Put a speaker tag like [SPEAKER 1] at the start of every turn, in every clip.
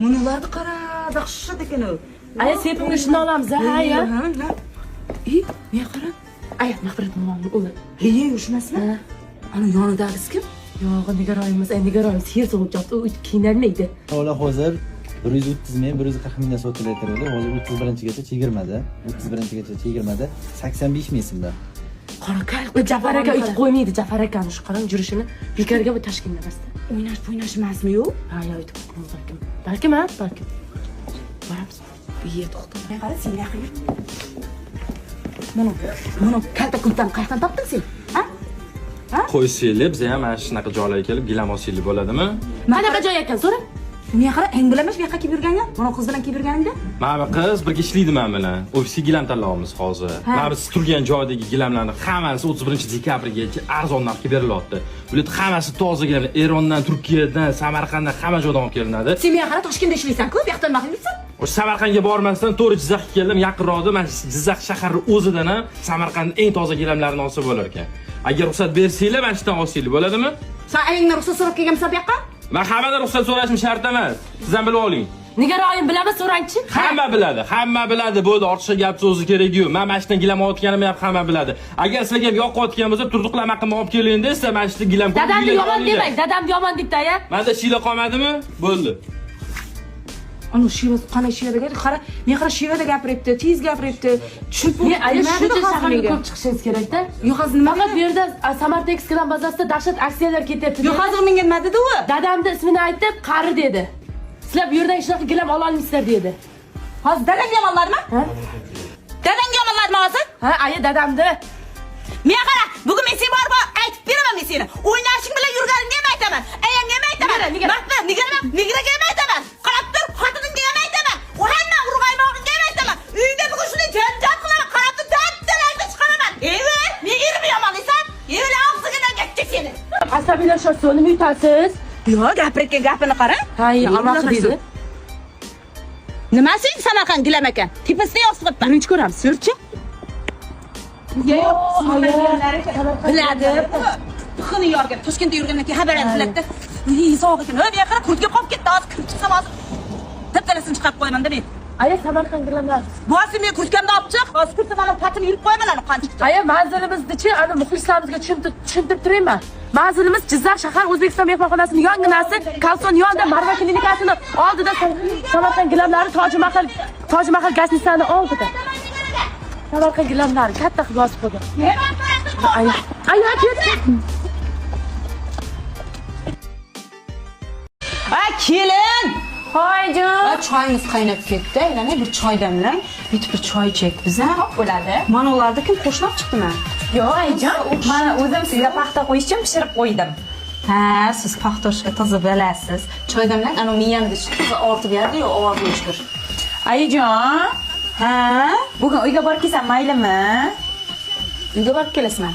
[SPEAKER 1] Bunalarni qara, dahshat ekan u.
[SPEAKER 2] Aya sepimni shuni olamiz, ha, ya.
[SPEAKER 1] Men qara.
[SPEAKER 2] Aya, nafrat nomini o'li.
[SPEAKER 1] Heye, ushmasmi? Ana yonidagisi kim?
[SPEAKER 2] Yo'q, nigaroyimiz, nigaroyimiz her so'g'ib jotdi, u qiynalmaydi.
[SPEAKER 3] Ular hozir 130 ming, 140 mingdan sotilayotgandi. Hozir 31-gacha chegirmada, 31-gacha chegirmada 85 ming so'mda.
[SPEAKER 2] Qora kalqi Jafar aka uyda qo'ymaydi, Jafar akani shu qarang yurishini. Bekarga bu tashkillanmasdi.
[SPEAKER 1] O'ynash emasmi-yu?
[SPEAKER 2] Ha, yo, uyda balkim. Balkim, ha, balkim. Boramiz.
[SPEAKER 1] Bu yerda to'xta. Qara, sen yaqin. Mana kalta kultan qayerdan topding sen? Ha?
[SPEAKER 4] Qo'ysanglar, biz ham mana shunaqa joylarga kelib gilam olsanglar bo'ladimi?
[SPEAKER 2] Qanaqa joy ekan, so'ra.
[SPEAKER 1] Men qara, eng bilamas bu yoqqa kelib yurganga? Mana qiz bilan kelib yurganingda?
[SPEAKER 4] Mana bu qiz birga ishlaydi men bilan. Ofisga gilam tanlayapmiz hozir. Mana biz turgan joydagi gilamlarning hammasi 31-dekabrgacha arzon narxga berilyapti. Bular hammasi toza gilamlar. Erondan, Turkiyadan, Samarqanddan hamma joydan olib kelinadi.
[SPEAKER 1] Sen men qara Toshkentda ishlaysan-ku, bu yoqdan nima qilibsan?
[SPEAKER 4] O'sha Samarqandga bormasdan to'g'ri Jizzaxga keldim, yaqinroqda. Mana Jizzax shahari o'zidan ham Samarqandning eng toza gilamlarini olsa bo'lar ekan. Agar ruxsat bersanglar, mana shundan olsanglar bo'ladimi?
[SPEAKER 1] Sen ayingdan ruxsat so'rab kelganmisan bu yoqqa?
[SPEAKER 4] Men hammadan ruxsat so'rashim shart emas. Siz ham bilib oling.
[SPEAKER 2] Nigaroyim biladi, so'rangchi.
[SPEAKER 4] Hamma biladi. Bo'ldi, ortiqcha gap so'zi kerak yo'q. Men mana shundan gilam olganimni ham hamma biladi. Agar sizlarga ham yoqayotgan bo'lsa, turduqlama qilib olib keling desa, mana shundan gilam ko'p.
[SPEAKER 2] Dadamni yomon demang, dadam yomon debdi aya.
[SPEAKER 4] Menda shila qolmadimi? Bo'ldi.
[SPEAKER 1] Ana Shiva qanday Shivaga qara, men qara Shivada gapiryapti, tez gapiryapti. Tushunib
[SPEAKER 2] Men aya shu shaharga ko'p chiqishingiz kerak-da.
[SPEAKER 1] Yo'q, hozir nima?
[SPEAKER 2] Faqat bu yerda Samarqand Exklan bazasida dahshat aksiyalar ketyapti.
[SPEAKER 1] Yo'q, hozir menga nima dedi u?
[SPEAKER 2] Dadamni ismini aytib, qari dedi. Sizlar bu yerdan shunaqa gilam ola olmaysizlar dedi.
[SPEAKER 1] Hozir dadang yomonlarmi?
[SPEAKER 2] Ha?
[SPEAKER 1] Dadang yomonlarmi hozir?
[SPEAKER 2] Ha, aya dadamni.
[SPEAKER 1] Men qara, bugun men sen borib aytib beraman men seni. O'ynashing bilan yurganingni ham aytaman. Ayangga ham aytaman. Nigaraga ham aytaman. Qarab tur, xotiningga ham aytaman. U hamma urg'aymog'ingga ham aytaman. Uyingda bugun shunday janjal qilaman, qarab tur, daddalarni chiqaraman. Ever, men ermi yomonlaysan? Ever og'ziga gapcha seni.
[SPEAKER 2] Asabiylashasiz, nima yutasiz?
[SPEAKER 1] Yo'q, gapirayotgan gapini qara.
[SPEAKER 2] Ha, aloqa deydi.
[SPEAKER 1] Nimasi Samarqand gilam ekan? Tepasida yostiq qilibman.
[SPEAKER 2] Birinchi ko'ramiz, so'rchi.
[SPEAKER 1] Biladi. Pixini yorgan, Toshkentda yurgandan keyin xabarini biladi. Sog'ib ekan. Bu yoqqa kurtga qolib ketdi, hozir kirib chiqsam hozir. Dabdalasini chiqarib qo'yaman-da men.
[SPEAKER 2] Aya Samarqand gilamlar.
[SPEAKER 1] Bo'lsa men kurtkamni olib chiq, hozir kurtga mana patini yurib qo'yaman ana qancha.
[SPEAKER 2] Aya manzilimizni-chi, ana muxlislarimizga tushuntirib turayman. Manzilimiz Jizzax shahar O'zbekiston mehmonxonasining yonginasi, Kalson yonida Marva klinikasining oldida Samarqand gilamlari Toji Mahal gaznisani oldida. Samarqand gilamlari katta qilib yozib qo'ydi. Aya ketdi.
[SPEAKER 1] Kelin.
[SPEAKER 2] Hoyjon.
[SPEAKER 1] Choyimiz qaynab ketdi. Aylanay bir choy damlang. Bitib bir choy ichak biza.
[SPEAKER 2] Bo'ladi.
[SPEAKER 1] Mana ularda kim qo'shnab chiqdimi?
[SPEAKER 5] Yo'q, ayjon. Mana o'zim sizga paxta qo'yish uchun pishirib qo'ydim.
[SPEAKER 1] Ha, siz paxtoshga toza bilasiz. Choy damlang, ana miyamga ortib berdi-yu, ovozni o'chir.
[SPEAKER 5] Ayjon.
[SPEAKER 1] Ha?
[SPEAKER 5] Bugun uyga borib kelsam maylimi?
[SPEAKER 1] Uyga borib kelasizmi?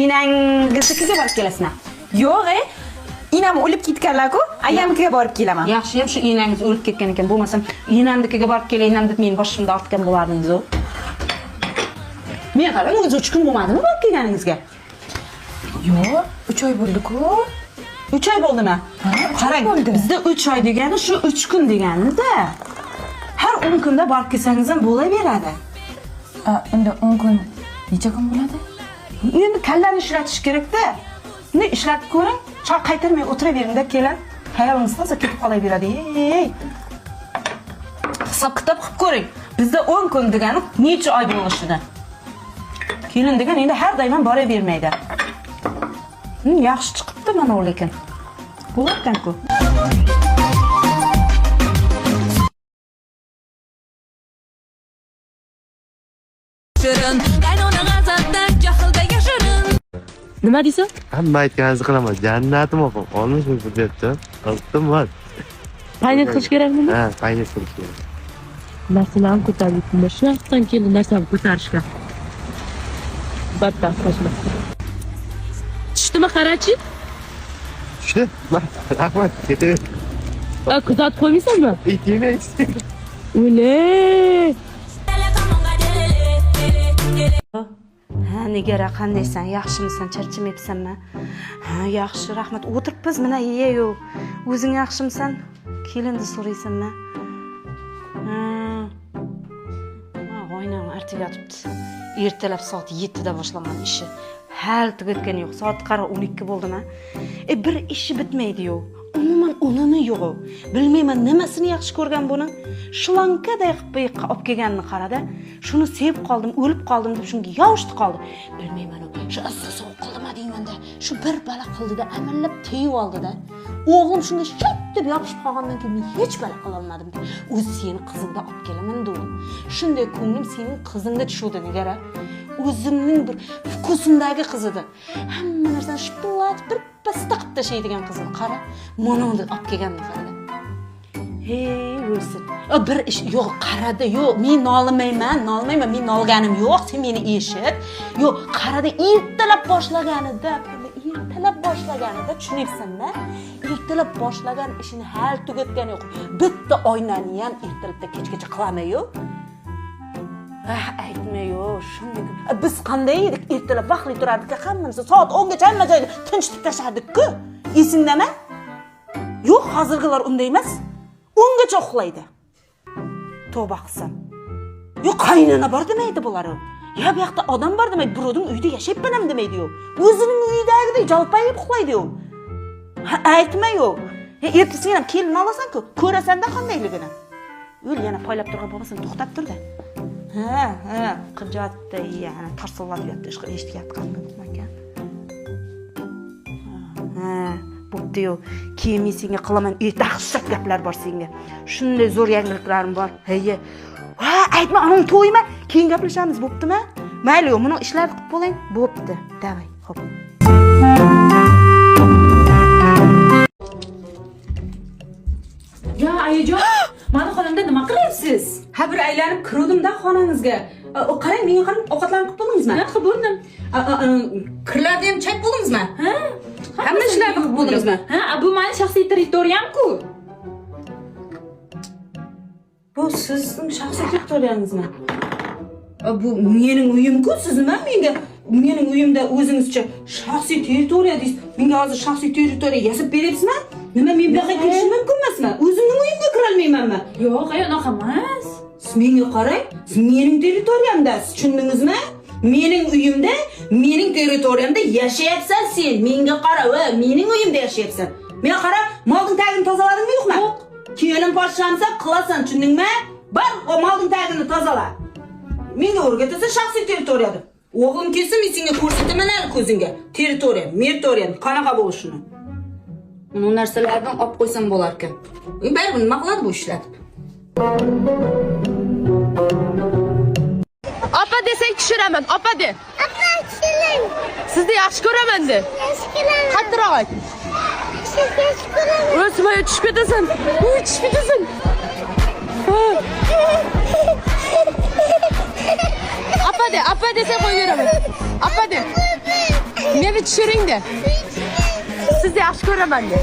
[SPEAKER 1] Inangiznikiga borib kelasizmi?
[SPEAKER 5] Yo'q, inam o'lib ketganlar-ku, ayamnikiga borib kelaman.
[SPEAKER 1] Yaxshi ham shu inangiz o'lib ketgan ekan. Bo'lmasam, inamnikiga borib kelayman deb men boshimda ortgan bo'lardingiz-ku. Men qara, o'zingiz 3 kun bo'lmadimi borib kelganingizga?
[SPEAKER 5] Yo'q, 3 oy bo'ldi-ku.
[SPEAKER 1] 3 oy bo'ldimi? Qarang, bizda 3 oy degani shu 3 kun degani-da. Har 10 kunda borib kelsangiz ham bo'laveradi.
[SPEAKER 5] Endi 10 kun necha kun bo'ladi?
[SPEAKER 1] Endi kallani ishlatish kerak-da. Uni ishlatib ko'ring, choy qaytarmay o'tiravering-da kelin. Xayolingizdan ketib qolaveradi. Hisob kitob qilib ko'ring. Bizda 10 kun degani necha oy bo'lishini. Kelin degan endi har doim ham boravermaydi. Yaxshi chiqibdi mana u lekin. Bo'larkan-ku.
[SPEAKER 2] Nima deysan?
[SPEAKER 6] Hamma aytganingizni qilaman. Jannatim o'qib, olmish bu debdi. Qildim bor.
[SPEAKER 2] Paynet qilish kerakmi?
[SPEAKER 6] Ha, paynet qilish kerak.
[SPEAKER 2] Narsani ham ko'tarib yetdim. Shunaqa keldi narsani ko'tarishga. Batta qo'shma. Tushdimi qarachi?
[SPEAKER 6] Tushdi. Rahmat, ketaver.
[SPEAKER 2] Kuzatib qo'ymaysanmi?
[SPEAKER 6] Yemaysiz.
[SPEAKER 2] Ule.
[SPEAKER 1] Ha,
[SPEAKER 7] Nigara, qandaysan? Yaxshimisan? Charchamayapsanmi? Ha, yaxshi, rahmat. O'tiribmiz, mana yeyu. O'zing yaxshimisan? Kelinni so'raysanmi? Oynam artib yotibdi. Ertalab soat 7da boshlaman ishni. Hal tugatgani yo'q. Soat qara 12 bo'ldimi? Bir ishi bitmaydi-yu. Umuman unini yo'q. Bilmayman nimasini yaxshi ko'rgan buni. Shlankaday qilib olib kelganini qarada. Shuni sevib qoldim, o'lib qoldim deb shunga yoshdi qoldi. Bilmayman u. Shu assosi qildimi deymanda. Shu bir bala qildida, amallab tegib oldida. O'g'lim shunga shot deb yopishib qolgandan keyin men hech bala qila olmadim. O'zi seni qizingda olib kelaman dedim. Shunday ko'nglim sening qizingda tushdi Nigara. O'zimning bir vkusimdagi qiz edi. Hamma narsani shipillat bir pasta qilib tashlaydigan qizim. Qara, mana uni olib kelganini qara. Hey, o'lsin. Bir ish yo'q, qarada yo'q. Men nolimayman. Men nolganim yo'q. Sen meni eshit. Yo'q, qarada ertalab boshlaganida tushunyapsanmi? Ertalab boshlagan ishini hal tugatgani yo'q. Bitta oynani ham ertalabda kechgacha qilaman-yu. Aytma-yu, shunday. Biz qanday edik? Ertalab vaqtli turardik, hammamiz soat 10 gacha hamma joyda tinchlik tashardik-ku. Esingdami? Yo'q, hozirgilar unday emas. 10 gacha uxlaydi. Tavba qilsam. Yo'q, qaynona bor demaydi bular. Ya bu yoqda odam bor demaydi, birovning uyida yashayapman demaydi-yu. O'zining uyidagidek jalpayib uxlaydi-yu. Aytma-yu. Ertasiga ham kelin olasan-ku, ko'rasan-da qandayligini. O'l yana poylab turgan bo'lmasam to'xtab tur-da. Ha, qirjatda yana tarsollatib yotdi, ish eshitayotgandim ekan. Bo'pti-yu. Keyin men senga qilaman, dahshat gaplar bor senga. Shunday zo'r yangiliklarim bor. Hayya. Ha, aytma, anam to'yma. Keyin gaplashamiz, bo'ptimi? Mayli, buni ishlarni qilib bo'ling. Bo'pti. Davay, xo'p.
[SPEAKER 5] Ya ayajon, meni xonamda nima qilyapsiz? Ha, bir aylanib kirdim-da xonangizga. Qarang, menga qarang, ovqatlarni qilib bo'ldingizmi? Ha, qilib bo'ldim. Kirlarni ham chak bo'ldingizmi? Ha? Hamma ishlarni qilib bo'ldingizmi? Ha, bu meni shaxsiy territoriyam-ku. Bu sizning shaxsiy territoriyangizmi? Bu mening uyim-ku, siz nima mening uyimda o'zingizcha shaxsiy territoriya deysiz. Menga hozir shaxsiy territoriya yasab beryapsizmi? Nima men bu yoqqa kirishim mumkin emasmi? O'zimning uyimga kira olmaymanmi? Yo'q, unaqa emas. Siz menga qarang, siz mening territoriyamdasiz, tushundingizmi? Mening uyimda, mening territoriyamda yashayapsan sen. Menga qara, mening uyimda yashayapsan. Menga qara, molding tagini tozaladingmi yo'qmi? Yo'q. Kelin boshlamsa qilasan, tushundingmi? Bar, o molding tagini tozala. Menga o'rgatasan shaxsiy territoriyada. O'g'lim kelsa, men senga ko'rsataman ko'zingga. Territoriya, qanaqa bo'lishini. Uni narsalardan olib qo'ysam bo'lar ekan. Baribir nima qiladi bu ishlatib?
[SPEAKER 2] Opa desang tushiraman. Opa de.
[SPEAKER 8] Opa tushiring.
[SPEAKER 2] Sizni yaxshi ko'raman de.
[SPEAKER 8] Yaxshi ko'raman.
[SPEAKER 2] Qattiqroq ayt.
[SPEAKER 8] Sizni yaxshi ko'raman.
[SPEAKER 2] O'smay tushib ketasan. Tushib ketasan. Opa desang qo'yaveraman. Opa de. Meni tushiring de. Sizni yaxshi ko'raman de.